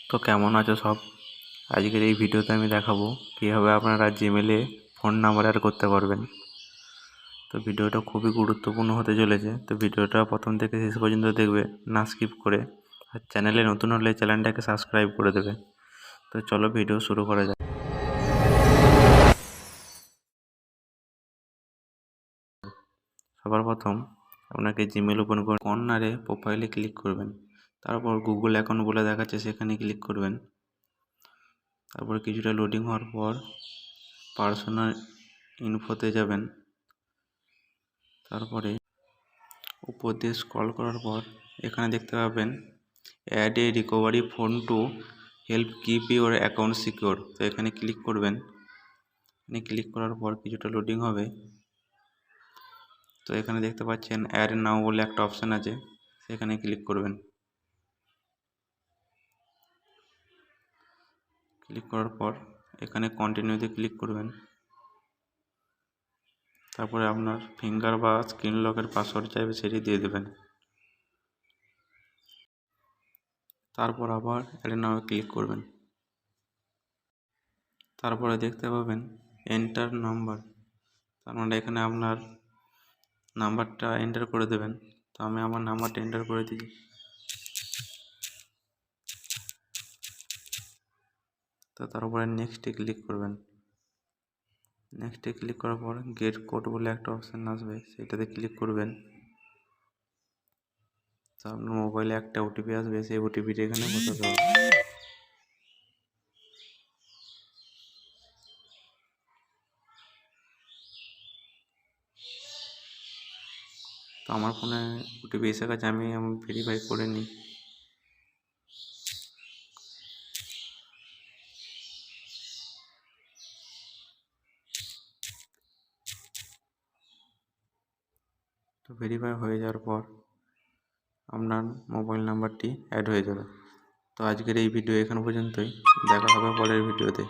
তো কেমন আছো সব? আজকের এই ভিডিওতে আমি দেখাবো কীভাবে আপনারা জিমেলে ফোন নাম্বার অ্যাড করতে পারবেন। তো ভিডিওটা খুবই গুরুত্বপূর্ণ হতে চলেছে, তো ভিডিওটা প্রথম থেকে শেষ পর্যন্ত দেখবে, না স্কিপ করে। আর চ্যানেলে নতুন হলে চ্যানেলটাকে সাবস্ক্রাইব করে দেবে। তো চলো ভিডিও শুরু করা যাক। সবার প্রথম আপনাকে জিমেল ওপেন করে কর্নারে প্রোফাইলে ক্লিক করবেন। তারপর গুগল অ্যাকাউন্ট বলে দেখাচ্ছে, সেখানে ক্লিক করবেন। তারপর কিছুটা লোডিং হওয়ার পর পার্সোনাল ইনফোতে যাবেন। তারপরে উপর দিয়ে স্ক্রল করার পর এখানে দেখতে পাবেন add a recovery phone to help keep your account secure. তো এখানে ক্লিক করবেন। এখানে ক্লিক করার পর কিছুটা লোডিং হবে। তো এখানে দেখতে পাচ্ছেন অ্যাড নাও বলে একটা অপশান আছে, সেখানে ক্লিক করবেন। ক্লিক করার পর এখানে কন্টিনিউতে ক্লিক করবেন। তারপরে আপনার ফিঙ্গার বা স্ক্রিন লকের পাসওয়ার্ড চাইবে, সেটি দিয়ে দেবেন। তারপর আবার অ্যাড নাও ক্লিক করবেন। তারপরে দেখতে পাবেন এন্টার নাম্বার, তার মানে এখানে আপনার নাম্বারটা এন্টার করে দেবেন। তো আমি আমার নাম্বারটা এন্টার করে দিই। তো তারপরে নেক্সটে ক্লিক করবেন। নেক্সটে ক্লিক করার পর গেট কোড বলে একটা অপশান আসবে, সেটাতে ক্লিক করবেন। তো আপনার মোবাইলে একটা ওটিপি আসবে, সেই ওটিপিটা এখানে বসাতে হবে। তো আমার ফোনে ওটিপি এসে গেছে, আমি ভেরিফাই করে নিই। তো ভেরিফাই হয়ে যাওয়ার পর আপনার মোবাইল নাম্বারটি অ্যাড হয়ে যাবে। তো আজকের এই ভিডিও এখান পর্যন্তই, দেখা হবে পরের ভিডিওতে।